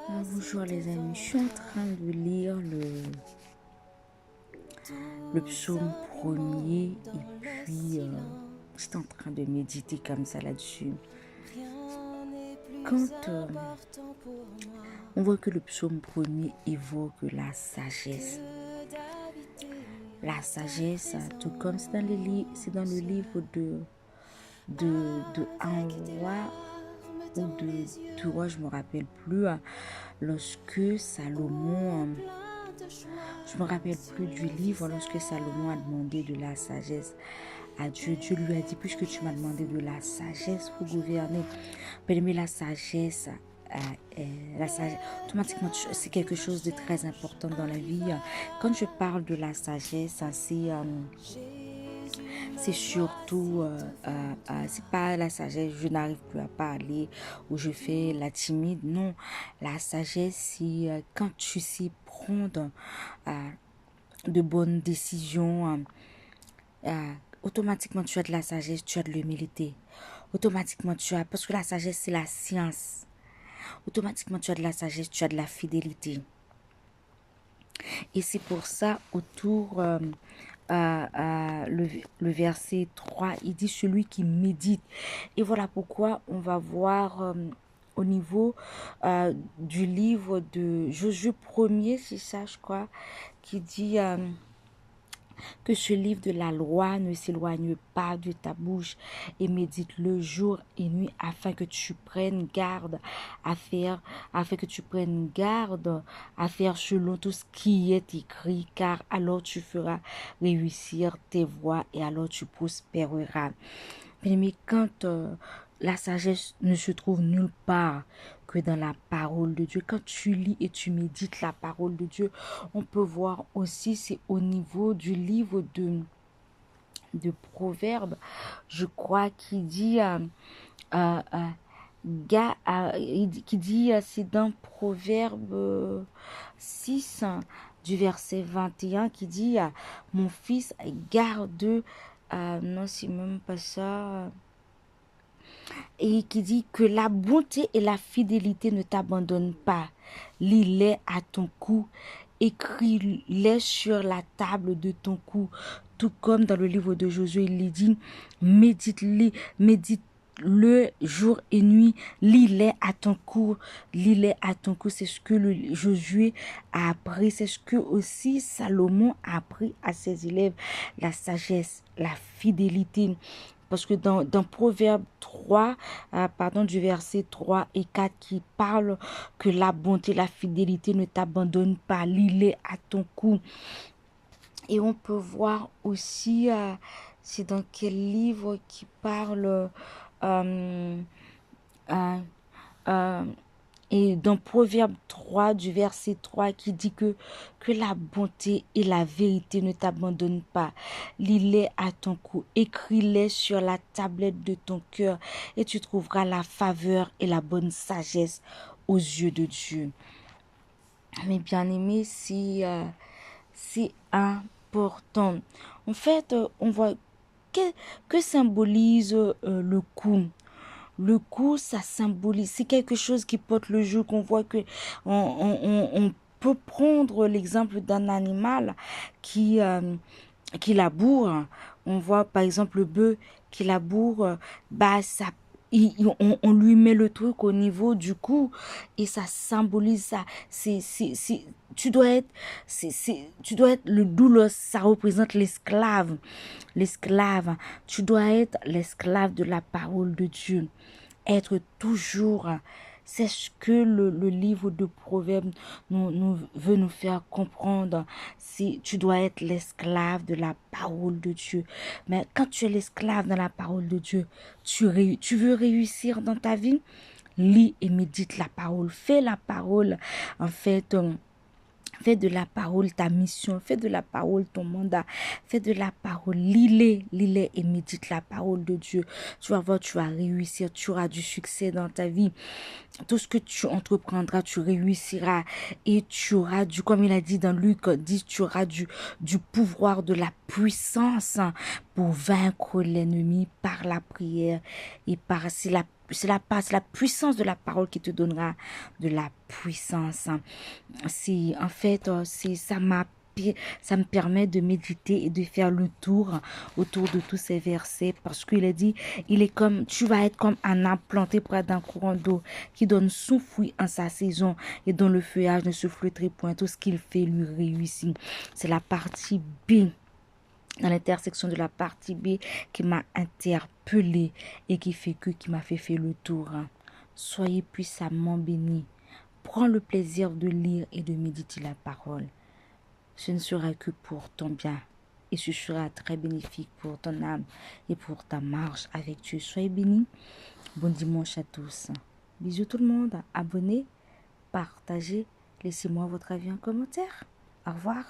Bonjour les amis, je suis en train de lire le psaume premier et puis j'étais en train de méditer comme ça là-dessus. Quand on voit que le psaume premier évoque la sagesse, tout comme c'est dans le livre de un roi ou de deux rois, je me rappelle plus, lorsque Salomon, je me rappelle plus du livre, lorsque Salomon a demandé de la sagesse à Dieu, Dieu lui a dit, puisque tu m'as demandé de la sagesse pour gouverner, mais la sagesse, automatiquement, c'est quelque chose de très important dans la vie. Quand je parle de la sagesse, c'est surtout, c'est pas la sagesse, je n'arrive plus à parler ou je fais la timide. Non, la sagesse, c'est quand tu sais prendre de bonnes décisions. Automatiquement, tu as de la sagesse, tu as de l'humilité. Automatiquement, parce que la sagesse, c'est la science. Automatiquement, tu as de la sagesse, tu as de la fidélité. Et c'est pour ça, le verset 3, il dit celui qui médite. Et voilà pourquoi on va voir au niveau du livre de Josué 1er, c'est ça je crois, qui dit que ce livre de la loi ne s'éloigne pas de ta bouche et médite le jour et nuit afin que tu prennes garde afin que tu prennes garde à faire selon tout ce qui est écrit, car alors tu feras réussir tes voies et alors tu prospéreras. Mais quand la sagesse ne se trouve nulle part que dans la parole de Dieu. Quand tu lis et tu médites la parole de Dieu, on peut voir aussi, c'est au niveau du livre de Proverbes, je crois, qui dit, c'est dans Proverbe 6, du verset 21, qui dit, mon fils, garde, non, c'est même pas ça, et qui dit que la bonté et la fidélité ne t'abandonnent pas. Lis-les à ton cou, écris-les sur la table de ton cou. Tout comme dans le livre de Josué, il dit, médite-le jour et nuit, lis-les à ton cou, c'est ce que Josué a appris, c'est ce que aussi Salomon a appris à ses élèves, la sagesse, la fidélité. Parce que dans Proverbe 3, du verset 3 et 4 qui parle que la bonté, la fidélité ne t'abandonne pas, lis-les à ton cou. Et on peut voir aussi, c'est dans quel livre qui parle, et dans Proverbe 3, du verset 3, qui dit que la bonté et la vérité ne t'abandonnent pas. Lis-les à ton cou, écris-les sur la tablette de ton cœur et tu trouveras la faveur et la bonne sagesse aux yeux de Dieu. Mes bien-aimés, c'est important. En fait, on voit que symbolise le cou. Le cou, ça symbolise, c'est quelque chose qui porte le jour, qu'on voit que on peut prendre l'exemple d'un animal qui laboure. On voit par exemple le bœuf qui laboure, ça on lui met le truc au niveau du cou et ça symbolise ça. Tu dois être, tu dois être le doulos, ça représente l'esclave. L'esclave, tu dois être l'esclave de la parole de Dieu. Être toujours, c'est ce que le livre de Proverbes veut nous faire comprendre. Tu dois être l'esclave de la parole de Dieu. Mais quand tu es l'esclave de la parole de Dieu, tu veux réussir dans ta vie, lis et médite la parole. Fais la parole, en fait. Fais de la parole ta mission, fais de la parole ton mandat, fais de la parole, lis-les et médite la parole de Dieu. Tu vas voir, tu vas réussir, tu auras du succès dans ta vie. Tout ce que tu entreprendras, tu réussiras et tu auras comme il a dit dans Luc 10, tu auras du pouvoir, de la puissance pour vaincre l'ennemi par la prière et c'est la puissance de la parole qui te donnera de la puissance. C'est en fait, ça me permet de méditer et de faire le tour autour de tous ces versets parce qu'il est dit, tu vas être comme un arbre planté près d'un courant d'eau qui donne son fruit en sa saison et dont le feuillage ne se flétrit point. Tout ce qu'il fait lui réussit. C'est la partie B, dans l'intersection de la partie B, qui m'a interpellée et qui m'a fait faire le tour. Soyez puissamment bénis. Prends le plaisir de lire et de méditer la parole. Ce ne sera que pour ton bien et ce sera très bénéfique pour ton âme et pour ta marche avec Dieu. Soyez bénis. Bon dimanche à tous. Bisous tout le monde. Abonnez, partagez, laissez-moi votre avis en commentaire. Au revoir.